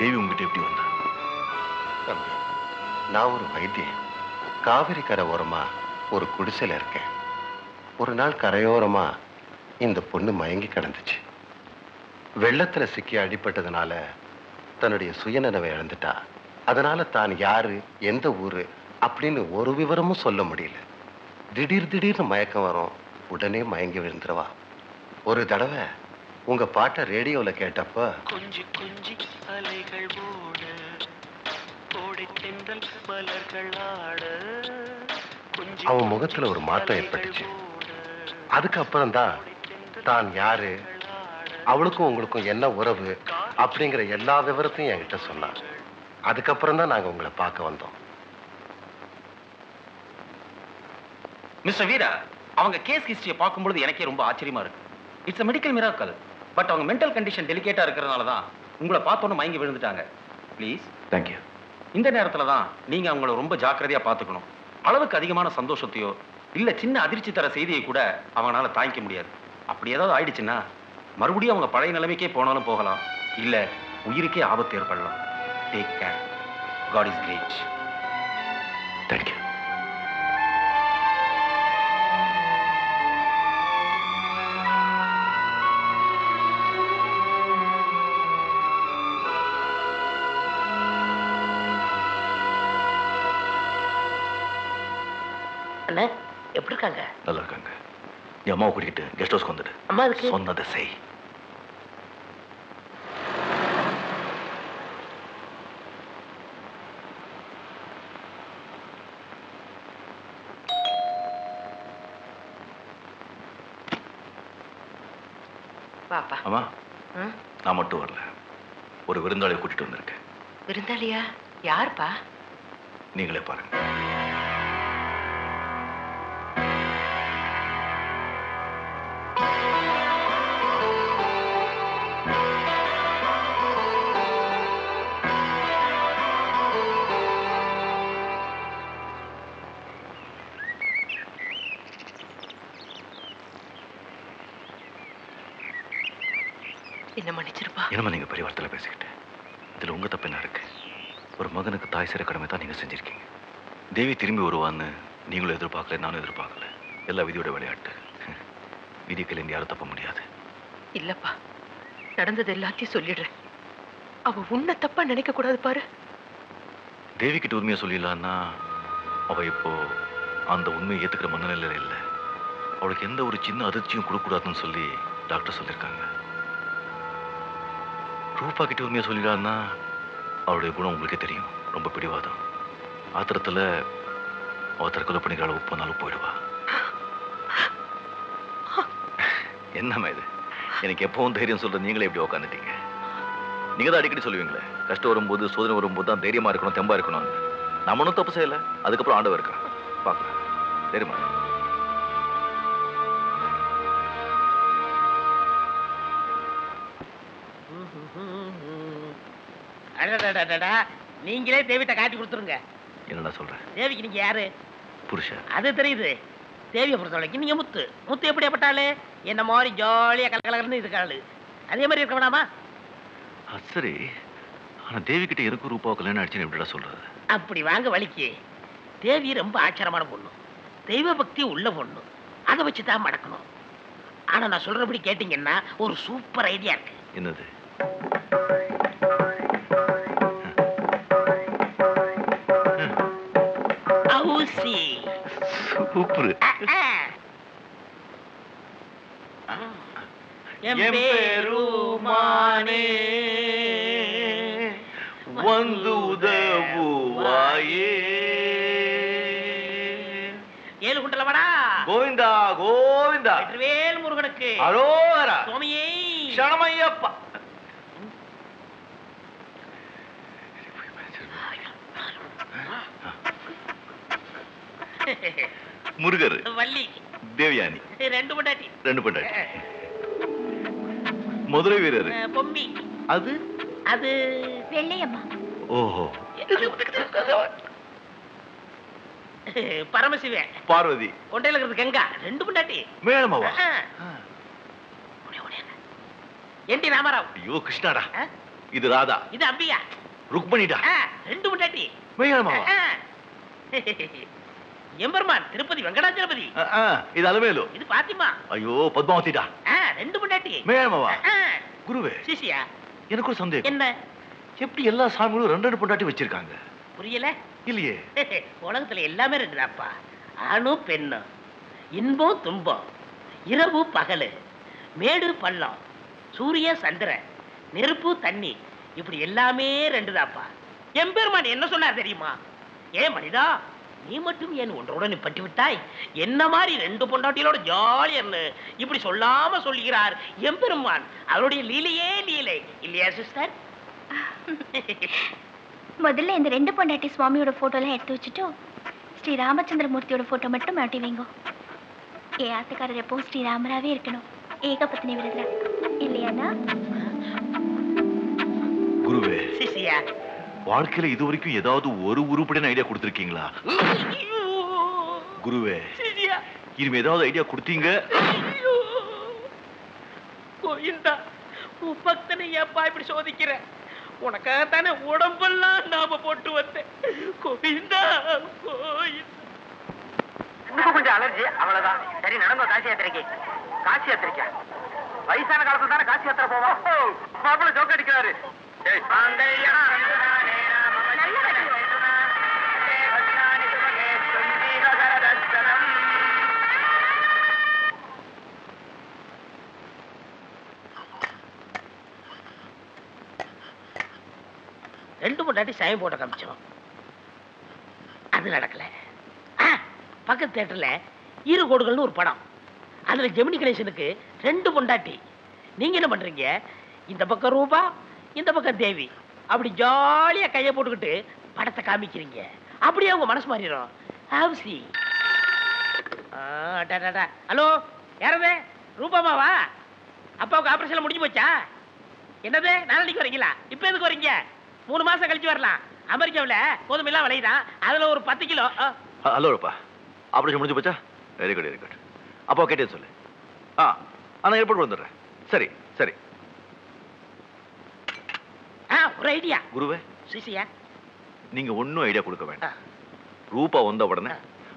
தேவி உங்ககிட்ட எப்படி வந்தா? தம்பி, நான் ஒரு வைத்தியன். காவிரி கரை ஓரமா ஒரு குடிசையில இருக்கேன். ஒரு நாள் கரையோரமா இந்த பொண்ணு மயங்கி கிடந்துச்சு. வெள்ளத்துல சிக்கி அடிபட்டதுனால தன்னுடைய சுயநினைவை இழந்துட்டா. அதனால தான் யாரு, எந்த ஊரு அப்படின்னு ஒரு விவரமும் சொல்ல முடியல. திடீர்னு மயக்கம் வரும். உடனே மயங்கி விழுந்துருவா. ஒரு தடவை உங்க பாட்டை ரேடியோல கேட்டப்ப கொஞ்சி கொஞ்சி அலைகள் ஓட கோடை தென்றல் மலர்கள் ஆட அவன் முகத்துல ஒரு மாற்றம் ஏற்பட்டுச்சு. அதுக்கப்புறம் தான் தான் யாரு, அவளுக்கும் உங்களுக்கும் என்ன உறவு அப்படிங்கிற எல்லா விவரத்தையும் என்கிட்ட சொன்னான். அதுக்கப்புறம் தான் நாங்க உங்களை பார்க்க வந்தோம். மிஸ்டர் வீரா, அவங்க கேஸ் ஹிஸ்டரியை பார்க்கும்போது எனக்கே ரொம்ப ஆச்சரியமா இருக்கு. It's a medical miracle. But அவங்க மென்டல் கண்டிஷன் டெலிகேட்டா இருக்கிறதுனால தான் உங்களை பார்த்தோன்னு மயங்கி விழுந்துட்டாங்க. ப்ளீஸ். தேங்க்யூ. இந்த நேரத்துல தான் நீங்க அவங்கள ரொம்ப ஜாக்கிரதையா பார்த்துக்கணும். அளவுக்கு அதிகமான சந்தோஷத்தையோ இல்ல சின்ன அதிர்ச்சி தர செய்தியை கூட அவங்களால தாங்கிக்க முடியாது. அப்படி ஏதாவது ஆயிடுச்சுன்னா மறுபடியும் அவங்க பழைய நிலைமைக்கே போனாலும் போகலாம், இல்ல உயிருக்கே ஆபத்து ஏற்படலாம். Take care. God is great. Thank you. அண்ணா எப்படி இருக்காங்க? நல்லா இருக்காங்க. நீ அம்மாவை கூட்டிக்கிட்டு கெஸ்ட் ஹவுஸ்க்கு வந்துடு. அம்மா அதுக்கு சொன்னதை செய். பாப்பா. அம்மா, நான் மட்டும் வரல. ஒரு விருந்தாளியை கூட்டிட்டு வந்திருக்கேன். விருந்தாளியா? யாருப்பா? நீங்களே பாருங்க. என்ன மன்னிச்சிருப்பா. என்னமா நீங்க பெரிய வார்த்தையில பேசிக்கிட்டு? இதுல உங்க தப்பு என்ன இருக்கு? ஒரு மகனுக்கு தாய் சேர கடமை தான் நீங்க செஞ்சிருக்கீங்க. தேவி திரும்பி வருவான்னு நீங்களும் எதிர்பார்க்கல, நானும் எதிர்பார்க்கல. எல்லா விதியோட விளையாட்டு. விதிக்கல இங்க யாரும் தப்ப முடியாது. இல்லப்பா, நடந்தது எல்லாத்தையும் சொல்லிடுறேன். அவ உன்னை தப்பா நினைக்க கூடாது பாரு. தேவி கிட்ட உண்மையை சொல்லிடலான்னா அவ இப்போ அந்த உண்மையை ஏத்துக்கிற மனநிலையில இல்லை. அவளுக்கு எந்த ஒரு சின்ன அதிர்ச்சியும் கொடுக்கூடாதுன்னு சொல்லி டாக்டர் சொல்லியிருக்காங்க. ரூபா கிட்ட உண்மையை சொல்லிடலான்னா அவளுடைய குணம் உங்களுக்கே தெரியும், ரொம்ப பிடிவாதம். ஆத்திரத்துல அவ தற்கொலை பண்ணிக்கிற அளவு போனாலும் போயிடுவா. என்னம்மா இது? எனக்கு எப்பவும் தைரியம் சொல்ற நீங்களே எப்படி உட்காந்துட்டீங்க? நீங்க தான் அடிக்கடி சொல்லுவீங்களே, கஷ்டம் வரும்போது சோதனை வரும்போது தான் தைரியமா இருக்கணும், தெம்பா இருக்கணும். நம்ம ஒன்றும் தப்பு செய்யல, அதுக்கப்புறம் ஆண்டவர் இருக்கான் பார்க்கலாம். தெரியுமா? நீங்களே தேவிட்ட காட்டி கொடுத்துருங்க. என்னடா சொல்றேன்? தேவிக்கு நீங்க யாரு? புருஷன். அது தெரியுது. தேவியை பொறுத்தவரைக்கும் நீங்க முத்து. முத்து எப்படியாப்பட்டாளு? என்ன மாதிரி ஜாலியா கலகலன்னு இருக்காளு. அதே மாதிரி இருக்க வேணாமா? சரி, ஆனா தேவி கிட்ட எனக்கு ரூபா கல்யாணம் ஆயிடுச்சுன்னு எப்படிடா சொல்றது? அப்படி வாங்க வலிக்கு. தேவி ரொம்ப ஆச்சரியமான பொண்ணு, தெய்வ பக்தி உள்ள பொண்ணு. அதை வச்சுதான் மடக்கணும். ஆனா நான் சொல்றபடி கேட்டீங்கன்னா ஒரு சூப்பர் ஐடியா இருக்கு. என்னது? ஊசி. சூப்பர். எம்பெருமானே வந்து உதவுவாயே. ஏழு குண்டலவடா. கோவிந்தா கோவிந்தா. வேல் முருகனுக்கு அரோகரா. சுவாமியே சரணமையப்பா. முருகர், வள்ளி, தேவயானி, ரெண்டு பொண்டாட்டி. ரெண்டு பொண்டாட்டி. மதுரை வீரர் பொம்மி. அது அது வெள்ளையம்மா. ஓஹோ. பரமசிவன், பார்வதி, கொண்டையில இருக்கிறது கங்கா, ரெண்டு பொண்டாட்டி. மேளமாவா? என் டி ராமராவ். ஐயோ கிருஷ்ணாடா. இது ராதா, இது அம்பியா. ருக்மணிடா. ரெண்டு முட்டாட்டி. மெய்யாலுமாவா? எம்பெருமான் திருப்பதி வெங்கடாச்சலபதி. இது அலமேலு. இது பாத்திமா. ஐயோ பத்மாவதிடா. ரெண்டு முட்டாட்டி. மெய்யாலுமாவா? குருவே, சிசியா, எனக்கு ஒரு சந்தேகம். என்ன? எப்படி எல்லா சாமிகளும் ரெண்டு ரெண்டு பொண்டாட்டி வச்சிருக்காங்க? புரியல? இல்லையே. உலகத்துல எல்லாமே ரெண்டுதாப்பா. ஆணும் பெண்ணும், இன்பம் துன்பம், இரவு பகலு, மேடு பள்ளம், சூரிய சந்திரன், நெருப்பு தண்ணி, இப்படி எல்லாமே ரெண்டுதாப்பா. எம்பெருமான் என்ன சொன்னார் தெரியுமா? ஏன் மனிதா, நீ மட்டும் ஏன் ஒன்றோட நிப்பட்டு விட்டாய்? என்ன மாதிரி ரெண்டு பொண்டாட்டிகளோட ஜாலியர்னு இப்படி சொல்லாம சொல்லுகிறார் எம்பெருமான். அவருடைய லீலையே லீலை இல்லையா சிஸ்டர்? முதல்ல இந்த ரெண்டு பொண்டாட்டி சுவாமியோட போட்டோலாம் எடுத்து வச்சுட்டு ஸ்ரீ ராமச்சந்திரமூர்த்தியோட போட்டோ மட்டும் மாட்டி வைங்க. என் ஆத்துக்காரர் எப்பவும் ஸ்ரீராமராவே இருக்கணும். ஏகபத்னி விரதல இல்லையாண்ணா? குருவே, சிசியா, வாழ்க்கையில இது வரைக்கும் ஏதாவது ஒரு உருப்படியான ஐடியா கொடுத்திருக்கீங்களா? குருவே, சிசியா, இனிமே ஏதாவது ஐடியா கொடுத்தீங்க? கோயிந்தா, உன் பக்தனை ஏப்பா இப்படி சோதிக்கிற? உனக்காகத்தானே உடம்பெல்லாம் நாம போட்டு வந்தேன். கோயிந்தா, கோயிந்தா. இன்னும் கொஞ்சம் அலர்ஜி, அவ்வளவுதான். சரி, நடந்த காசி யாத்திரைக்கு. காசி யாத்திரைக்கா? வயசான காலத்துல தானே காசி யாத்திரை போவோம். மாப்பிள்ள ஜோக் அடிக்கிறாரு. ரெண்டு பொண்டாட்டி சாயம் போட்ட காமிச்சோம், அது நடக்கல. பக்கத்து தியேட்டர்ல இரு கோடுகள்னு ஒரு படம், அதுல ஜெமினி கணேசனுக்கு ரெண்டு பொண்டாட்டி. நீங்க என்ன பண்றீங்க? இந்த பக்கம் ரூபா, இந்த பக்கம் தேவி, அப்படி ஜாலியா கையை போட்டுக்கிட்டு படத்தை காமிக்கிறீங்க. அப்படியே உங்க மனசு மாறிடும். ஹலோ, யாரது? ரூபாமாவா? அப்பாவுக்கு ஆபரேஷன் முடிஞ்சு போச்சா? என்னது, நாளைக்கு வரீங்களா? இப்ப எதுக்கு வரீங்க? 3 மாசம் கழிச்சு வரலாம். அமெரிக்காவில் கோதுமை எல்லாம் விளையுதான், அதுல ஒரு 10 கிலோ. ஹலோ ரூபா, ஆபரேஷன் முடிஞ்சு போச்சா? Very good, very good. அப்பா கேட்டேன்னு சொல்லு. நான் ஏற்பாடு வந்துடுறேன். சரி சரி. ஒரு ஐடியா. குருவே, சிசியா, நீங்க ஒன்னும் ஐடியா கொடுக்க வேண்டாம். ரூபா வந்த உடனே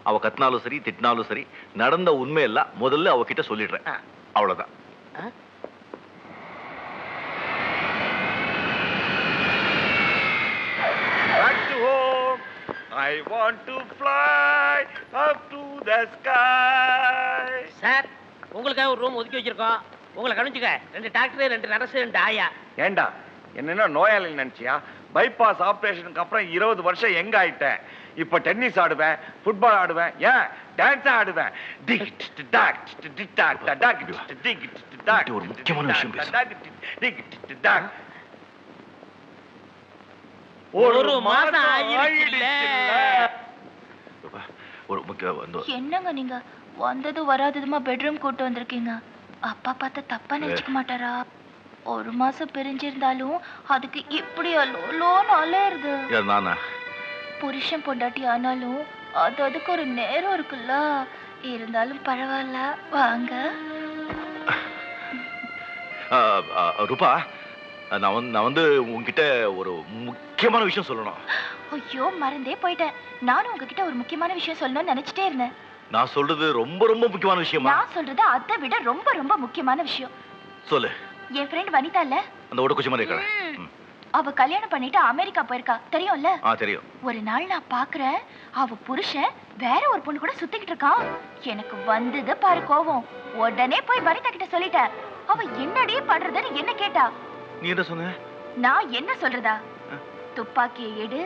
அவ கத்தினாலும் சரி திட்டினாலும் சரி, நடந்த உண்மையெல்லாம் முதல்ல அவகிட்ட சொல்லிடுறேன். அவ்வளவுதான். I want to fly up to the sky. Sir, உங்களுக்காக ஒரு ரூம் ஒதுக்கி வச்சிருக்கோம். உங்களை கவனிச்சுக்க. 2 டாக்டர், 2 நர்ஸ், 2 ஆயா. ஏண்டா, என்னன்னா நோயாளி நினைச்சியா? பைபாஸ் ஆபரேஷனுக்கு அப்புறம் 20 வருஷம் எங்க ஆயிட்டேன். இப்ப டென்னிஸ் ஆடுவேன், ஃபுட்பால் ஆடுவேன், ஏன் டான்ஸ் ஆடுவேன். ஒரு முக்கியமான விஷயம் பேசு. ஒரு மாசம் ஆயிடுச்சுல்ல. ஒரு முக்கிய என்னங்க நீங்க வந்தது வராததுமா பெட்ரூம் கூட்டு வந்திருக்கீங்க? அப்பா பார்த்தா தப்பா நினைச்சுக்க மாட்டாரா? 1 மாசம் பிரிஞ்சிருந்தாலும் அதுக்கு இப்படி லோன் அலையுது. நானா? புருஷன் பொண்டாட்டி ஆனாலும் அதுக்கு ஒரு நேரம் இருக்குல்ல. இருந்தாலும் பரவாயில்ல, வாங்க. ரூபா, நான் வந்து உங்ககிட்ட ஒரு முக்கியமான விஷயம் சொல்லணும். ஐயோ, மறந்தே போயிட்டேன். நானும் உங்ககிட்ட ஒரு முக்கியமான விஷயம் சொல்லணும்னு நினைச்சிட்டே இருந்தேன். நான் சொல்றது ரொம்ப ரொம்ப முக்கியமான விஷயமா? நான் சொல்றது அதை விட ரொம்ப ரொம்ப முக்கியமான விஷயம். சொல்லு. என் ஃப்ரெண்ட் வனிதா இல்ல, அந்த ஓட்டக்குச்சி மாதிரி இருக்கா? அவ கல்யாணம் பண்ணிட்டு அமெரிக்கா போயிருக்கா, தெரியும்ல? தெரியும். ஒரு நாள் நான் பாக்குறேன், அவ புருஷன் வேற ஒரு பொண்ணு கூட சுத்திக்கிட்டு இருக்கான். எனக்கு வந்தது பாரு கோவம். உடனே போய் வனிதா கிட்ட சொல்லிட்டேன். அவ என்னடி பண்றதுன்னு என்ன கேட்டா. நீ என்ன சொன்ன? நான் என்ன சொல்றதா? துப்பாக்கியை எடு,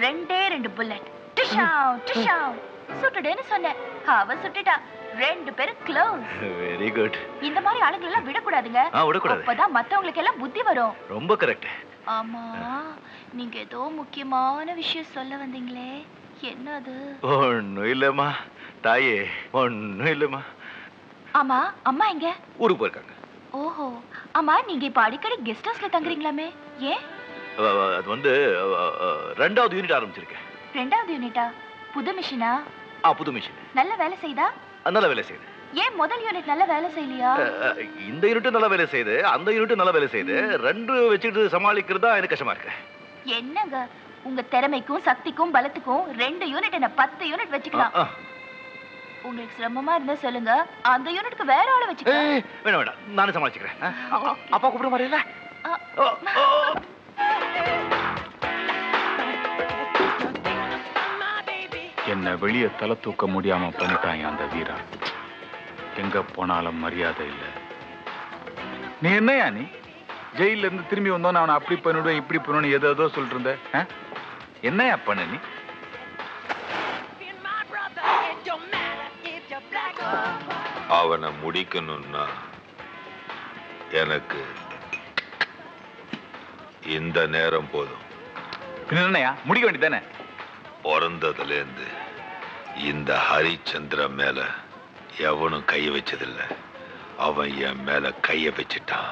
2 புல்லட், டிஷாவ் டிஷாவ் சுட்டுடுன்னு சொன்னேன். அவ சுட்டுட்டா. 2 பேரும் க்ளோஸ். Very good. இந்த மாதிரி ஆளுங்களை எல்லாம் விடக்கூடாதுங்க. விடக்கூடாது. அப்பதான் மத்தவங்களுக்கு எல்லாம் புத்தி வரும். ரொம்ப கரெக்ட். ஆமா, நீங்க ஏதோ முக்கியமான விஷயம் சொல்ல வந்தீங்களே, என்ன அது? ஒண்ணும் இல்லம்மா தாயே, ஒண்ணும் இல்லம்மா. ஆமா, அம்மா எங்க? ஊருக்கு போயிருக்காங்க. ஓஹோ, ஆமா, நீங்க இப்ப அடிக்கடி கெஸ்ட் ஹவுஸ்ல தங்குறீங்களாமே, ஏன்? அது வந்து 2வது யூனிட் ஆரம்பிச்சிருக்கேன். 2வது யூனிட்டா? புது மிஷினா? புது மிஷின். நல்ல வேலை செய்தா? நல்ல வேலை செய்யுது. ஏன் முதல் யூனிட் நல்ல வேலை செய்யலையா? இந்த யூனிட் நல்ல வேலை செய்யுது, அந்த யூனிட் நல்ல வேலை செய்யுது. ரெண்டு வச்சுக்கிட்டு சமாளிக்கிறது தான் எனக்கு கஷ்டமா இருக்கு. என்னங்க உங்க திறமைக்கும் சக்திக்கும் பலத்துக்கும் 2 யூனிட் என்ன 10 யூனிட் வச்சுக்கலாம். உங்களுக்கு சிரமமா இருந்தா சொல்லுங்க, அந்த யூனிட்க்கு வேற ஆளை வச்சுக்கலாம். வேணாம் வேணாம், நானே சமாளிச்சுக்கிறேன். அப்பா கூப்பிட மாதிரி இல்ல? என்ன வெளியே தலை தூக்க முடியாம பண்ணிட்டாங்க அந்த வீரா. எங்க போனாலும் மரியாதை இல்லை. நீ என்னையா நீ ஜெயில இருந்து திரும்பி வந்தோன்னு அவனை அப்படி பண்ணிடுவேன் இப்படி பண்ணுவேன் ஏதோ சொல்லிட்டு இருந்த. என்னையா பண்ண நீ? அவனை முடிக்கணும்னா எனக்கு இந்த நேரம் போதும். என்னையா முடிக்க வேண்டியதானே? பிறந்ததுலேருந்து இந்த ஹரிச்சந்திர மேல எவனும் கைய வச்சதில்லை. அவன் என் மேல கைய வச்சுட்டான்,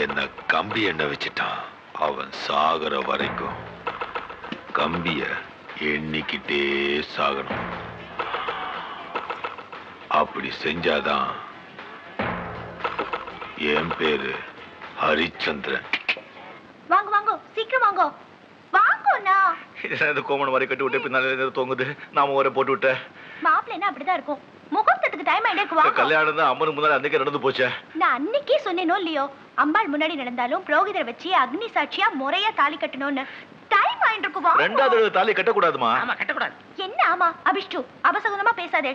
என்ன கம்பி எண்ண வச்சுட்டான். அவன் சாகுற வரைக்கும் கம்பிய எண்ணிக்கிட்டே சாகணும். அப்படி செஞ்சாதான் என் பேரு ஹரிச்சந்திரன். வாங்க வாங்க சீக்கிரம் வாங்க வாங்கண்ணா. இந்த கோமன் மாதிரி கட்டி விட்டு பின்னால தொங்குது, நாம ஒரு போட்டு விட்ட. மாப்பிள்ளைன்னா அப்படிதான் இருக்கும். முகூர்த்தத்துக்கு டைம் ஆயிட்டே வாங்க. கல்யாணம் தான் அம்மனுக்கு முன்னாடி அன்னைக்கே நடந்து போச்சே. நான் அன்னைக்கே சொன்னேனோ இல்லையோ, அம்பாள் முன்னாடி நடந்தாலும் புரோகிதரை வச்சு அக்னி சாட்சியா முறையா தாலி கட்டணும்னு. டைம் ஆயிட்டு இருக்கும் வாங்க. ரெண்டாவது தாலி கட்டக்கூடாதுமா? ஆமா கட்டக்கூடாது. என்ன ஆமா அபிஷ்டு அபசகுனமா பேசாதே.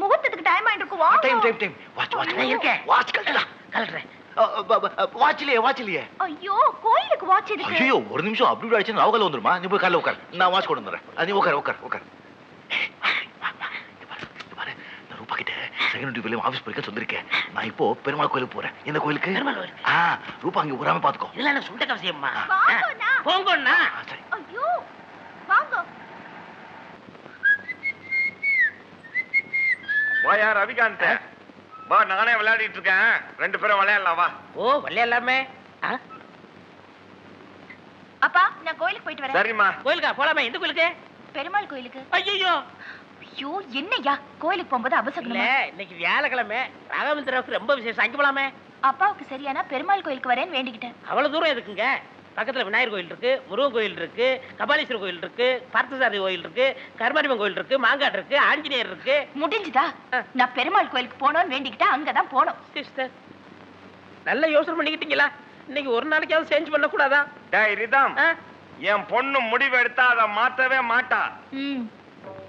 முகூர்த்தத்துக்கு டைம் ஆயிட்டு இருக்கும் வாங்க. டைம் வாட்ச் நான் இருக்கேன். வாட்ச் கலட்டுறேன். வாட்ச்லயே ஐயோ கோயிலுக்கு வாட்ச் எதுக்கு? ஐயோ ஒரு நிமிஷம் அப்படி ஆயிடுச்சு நாவகல வந்துருமா? நீ போய் காலைல உட்கார், நான் வாட்ச் கொண்டு வந்துடுறேன். நீ உட்கார். ரூபா கிட்ட செகண்ட் டியூப்ல ஆபீஸ் போயிருக்க சொல்லிருக்கேன். நான் இப்போ பெருமாள் கோயிலுக்கு போறேன். எந்த கோயிலுக்கு? பெருமாள் கோயில். ரூபா அங்க ஊராம பாத்துக்கோ. இல்ல நான் சுண்ட கவசியம்மா. வாங்கண்ணா. போங்கண்ணா. சரி. ஐயோ வாங்க. வாயா ரவிகாந்த், வா நானே விளையாடிட்டு இருக்கேன். 2 பேரும் விளையாடலாம் வா. ஓ விளையாடலாமே. அப்பா நான் கோயிலுக்கு போயிட்டு வரேன். சரிம்மா. கோயிலுக்கா போலாமே? எந்த கோயிலுக்கு? பெருமாள் கோயிலுக்கு. ஐயோ ஐயோ என்னய்யா கோயிலுக்கு போகும்போது இல்ல அபசகுனமா? இன்னைக்கு வியாழக்கிழமை ராகவேந்திராவுக்கு ரொம்ப விசேஷம். அங்கே போலாமே. அப்பாவுக்கு சரியானா பெருமாள் கோயிலுக்கு வரேன்னு வேண்டிக்கிட்டேன். அவ்வளவு தூரம் எதுக்குங்க? பக்கத்துல விநாயகர் கோயில் இருக்கு, முருகன் கோயில் இருக்கு, கபாலீஸ்வரர் கோயில் இருக்கு, பார்த்தசாரதி கோயில் இருக்கு, கருமாரியம்மன் கோயில் இருக்கு, மாங்காடு இருக்கு, ஆஞ்சநேயர் இருக்கு. முடிஞ்சுதா? நான் பெருமாள் கோயிலுக்கு போனோம்னு வேண்டிக்கிட்டேன், அங்கதான் போனோம். சிஸ்டர் நல்ல யோசனை பண்ணிக்கிட்டீங்களா? இன்னைக்கு ஒரு நாளைக்காவது சேஞ்ச் பண்ண கூடாதா? டேய் ரிதம், என் பொண்ணு முடிவு எடுத்தா அதை மாத்தவே மாட்டா.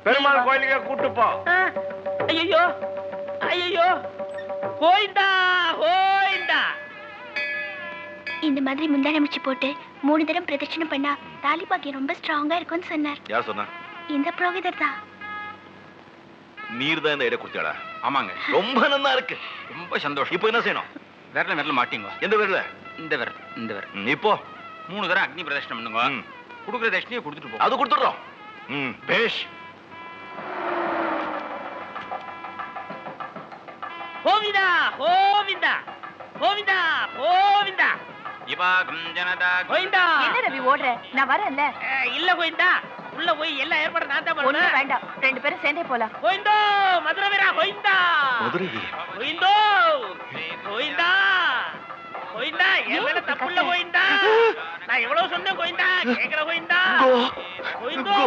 பெருமாள் கோயிலுக்கே கூட்டு போ. ஐயோ ஐயோ கோயிண்டா கோயிண்டா. இந்த மாதிரி முந்தானை முடிச்சு போட்டு 3 தடவை பிரதட்சணை பண்ணா தாலி பாக்கியம் ரொம்ப ஸ்ட்ராங்கா இருக்கும்னு சொன்னார். யார் சொன்னா? இந்த புரோகிதர் தான். நீர் தான் இந்த இடம் கொடுத்தியாடா? ஆமாங்க. ரொம்ப நல்லா இருக்கு. ரொம்ப சந்தோஷம். இப்போ என்ன செய்யணும்? விரல மாட்டிங்க. எந்த விரல? இந்த விரல். இப்போ 3 தடவை அக்னி பிரதட்சணம் பண்ணுங்க. கொடுக்குற தட்சணையை கொடுத்துட்டு போ. அது கொடுத்துறோம். பேஷ். கோவிந்தா கோவிந்தா கோவிந்தா கோவிந்தா. கோவிந்தா. என்ன ரவி ஓடுற? நான் வரேன்ல. இல்ல கோவிந்தா, உள்ள போய் எல்லா ஏற்பாடும் நான் தான் ஒண்ணும் பண்ணுவேன். வேண்டாம், 2 பேரும் சேர்ந்தே போலாம். கோவிந்தோ மதுரை வீரா கோவிந்தா. மதுரை கோவிந்தோ கோவிந்தா கோவிந்தா. என் மேல தப்புள்ள கோவிந்தா. நான் எவ்வளவு சொன்னேன் கோவிந்தா, கேக்குற கோவிந்தா. கோவிந்தோ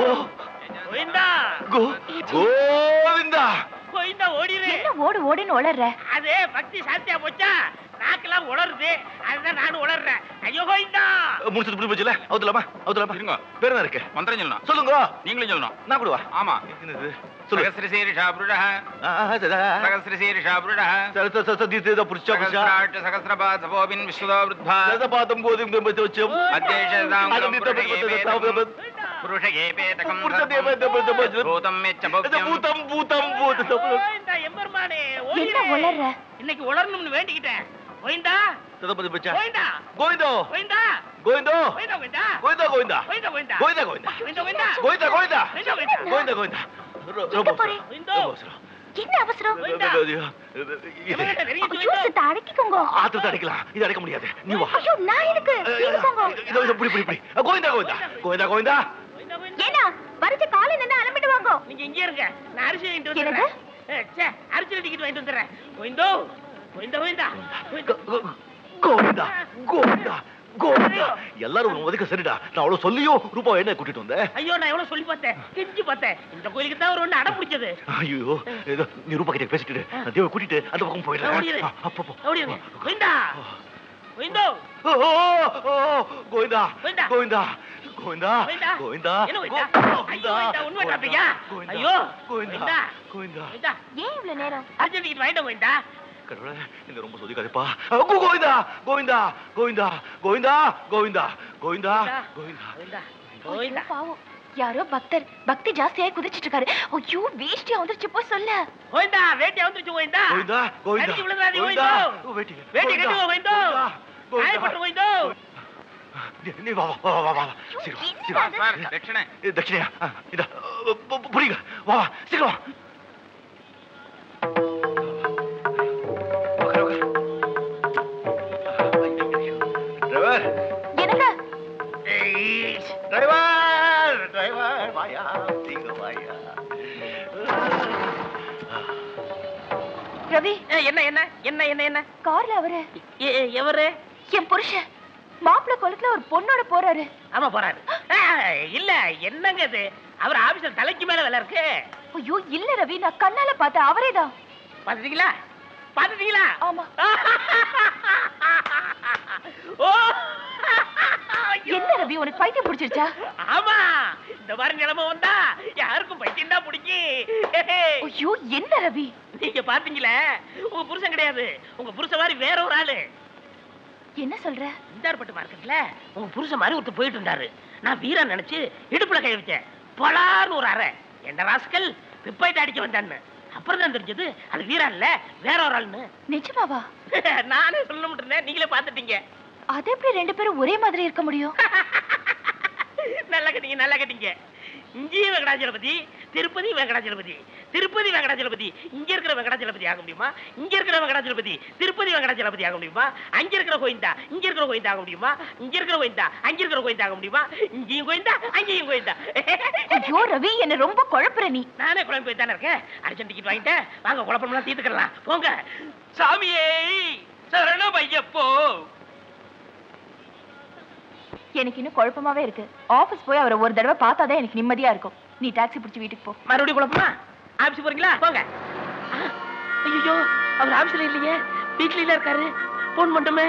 கோவிந்தா கோவிந்தா கோவிந்தா. ஓடிவே. என்ன ஓடுன்னு உளர்ற? அது பக்தி சாத்தியா போச்சா? நாக்கெல்லாம் உளருது, அதுதான் நானும் உளர்றேன். ஐயோ கோவிந்தா. முடிச்சது புடி போச்சுல. அவுத்தலாமா? இருங்க. பேர் என்ன இருக்கு? மந்திரம் சொல்லணும். சொல்லுங்க. நீங்களும் சொல்லணும். நான் கூட வா. ஆமா. என்னது? சொல்லு. சகஸ்ரசீரிஷா புருஷः. சகஸ்ரசீரிஷா புருஷः. சதீதேத புருஷா புருஷா. சகஸ்ரபாத் சபோபின் விஸ்வதோ வృద్ధா. சதபாதம் கோதிம் தம்பச்சம். அத்யேஷதாம் புருஷகேபேதகம் பூதம் மேச்ச பவ்யம். பூதம் கோவிந்தா எம்பெருமானே. என்ன உளர்ற? இன்னைக்கு உளரணும்னு வேண்டிக்கிட்டேன். கோவிந்தா சதபதி பச்சா. கோவிந்தா கோவிந்தோ கோவிந்தா கோவிந்தோ கோவிந்தா கோவிந்தா கோவிந்தா கோவிந்தா கோவிந்தா கோவிந்தா கோவிந்தா கோவிந்தா கோவிந்தா கோவிந்தா கோவிந்தா கோவிந்தா. எங்க போறே? கோவிந்தா. என்ன அவசரம்? நிறைய ஜூஸ் அடக்கிக்கோங்க. ஆத்திரத்தை அடைக்கலாம், இது அடைக்க முடியாது. நீ வா. ஐயோ நான் எதுக்கு? நீங்க போங்க. இதோ புடி கோவிந்தா கோவிந்தா கோவிந்தா கோவிந்தா. ஏன்னா வரச்ச காலை நின்னு அலம்பிட்டு வாங்க. நீங்க இங்கே இருங்க, நான் அரிசி வாங்கிட்டு என்னது? வந்துடுறேன். அரிச்சல் டிக்கெட் வாங்கிட்டு வந்துடுறேன். கோவிந்தோ கோவிந்தா கோவிந்தா கோவிந்தா கோவிந்தா கோவிந்தா எல்லாரும் ஒதுக்க சரிடா. நான் அவ்வளவு சொல்லியும் ரூபா என்ன கூட்டிட்டு வந்தேன். ஐயோ நான் எவ்வளவு சொல்லி பார்த்தேன், கெஞ்சி பார்த்தேன். இந்த கோயிலுக்கு தான் ஒரு ஒண்ணு அடம் பிடிச்சது. ஐயோ நீ ரூபா கிட்ட பேசிட்டு நான் தேவை கூட்டிட்டு அந்த பக்கம் போயிடலாம். அப்போ கோவிந்தா கோவிந்தோ கோவிந்தா கோவிந்தா கோவிந்தா கோவிந்தா கோவிந்தா என்ன கோவிந்தா? ஐயோ கோவிந்தா உண்மை காப்பீங்க. ஐயோ கோவிந்தா கோவிந்தா கோவிந்தா ஏன் இவ்வளவு நேரம்? அர்ஜென்ட் டிக்கெட் வாங்கிட்டோம் கோவிந்தா. கடவுளே இந்த ரொம்ப சொதிக்காதேப்பா. கோவிந்தா கோவிந்தா கோவிந்தா கோவிந்தா கோவிந்தா கோவிந்தா கோவிந்தா கோவிந்தா ஐயோ, கோவிந்தா பாவம் யாரோ பக்தர் பக்தி ஜாஸ்தியாகி குதிச்சிட்டு இருக்காரு. ஐயோ வேஷ்டியா வந்துருச்சு, போய் சொல்ல. கோவிந்தா வேட்டி வந்துருச்சு கோவிந்தா. கோவிந்தா கோவிந்தா அடிச்சு விழுந்தாதே கோவிந்தா கோவிந்தோ. வேட்டி கட்டுங்க கோவிந்தோ. காயப்பட்டு கோவிந்தோ. நீ வா வா வா வா சீக்கிரம் தட்சிணை தட்சிணையா இதா புரியுங்க வா வா சீக்கிரம் டிரைவர் எனக்கு டிரைவர் டிரைவர் வாயா சீக்கிரம் வாயா. ரவி என்ன என்ன என்ன என்ன என்ன கார்ல அவரு எவரு? என் புருஷன் மாப்பிள்ளை கொலத்துல ஒரு பொண்ணோட போறாரு. ஆமா போறாரு. இல்ல என்னங்க இது, அவர் ஆபீஸ்ல தலைக்கு மேல வேலை இருக்கு. ஐயோ இல்ல ரவி, நான் கண்ணால பார்த்தேன், அவரேதான். பாத்துட்டீங்களா பாத்துட்டீங்களா? ஆமா. ஓ என்ன ரவி உனக்கு பைத்தியம் பிடிச்சிருச்சா? ஆமா இந்த மாதிரி நிலைமை வந்தா யாருக்கும் பைத்தியம் தான் பிடிக்கும். ஐயோ என்ன ரவி? நீங்க பாத்தீங்களா, உங்க புருஷன் கிடையாது, உங்க புருஷன் மாதிரி வேற ஒரு ஆளு. என்ன சொல்ற? இந்தார்பட்டு மார்க்கெட்ல உங்க புருஷன் மாதிரி ஒருத்தர் போயிட்டு இருந்தாரு. நான் வீரா நினைச்சு இடுப்புல கை வச்சேன். பலார்னு ஒரு அறை. என்ன ராஸ்கல் பிப்பாயிட்டு அடிக்க வந்தான்னு. அப்புறம் தான் தெரிஞ்சது அது வீரா இல்ல வேற ஒரு ஆள்னு. நிஜமாவா? நானே சொல்ல முடியல, நீங்களே பாத்துட்டீங்க. அது எப்படி ரெண்டு பேரும் ஒரே மாதிரி இருக்க முடியும்? நல்லா கட்டிங்க நல்லா கட்டிங்க. இங்கேயும் வெங்கடாச்சலபதி, திருப்பதி வெங்கடாச்சலபதி, திருப்பதி வெங்கடாச்சலபதி. இங்க இருக்கிற வெங்கடாச்சலபதி ஆக முடியுமா? இங்க இருக்கிற வெங்கடாச்சலபதி திருப்பதி வெங்கடாச்சலபதி ஆக முடியுமா? அங்க இருக்கிற கோயிந்தா இங்க இருக்கிற கோயிந்தா ஆக முடியுமா? இங்க இருக்கிற கோயிந்தா அங்க இருக்கிற கோயிந்தா ஆக முடியுமா? இங்கேயும் கோயிந்தா அங்கேயும் கோயிந்தா. ஐயோ ரவி என்ன ரொம்ப குழப்புற நீ. நானே குழம்பு போய் தானே இருக்கேன். அர்ஜென்ட் டிக்கெட் வாங்கிட்டேன், வாங்க குழப்பம்லாம் தீர்த்துக்கலாம். போங்க. சாமியே சரணம் ஐயப்போ. எனக்கு இன்னும் குழப்பமாவே இருக்கு. ஆபீஸ் போய் அவரை ஒரு தடவை பார்த்தாதான் எனக்கு நிம்மதியா இருக்கும். நீ டாக்ஸி பிடிச்சி வீட்டுக்கு போ. மறுபடியும் குழப்பமா? ஆபீஸ் போறீங்களா? போங்க. ஐயோ அவர் ஆபீஸ்ல இல்லையே, வீட்ல இருக்காரு. போன் மட்டுமே.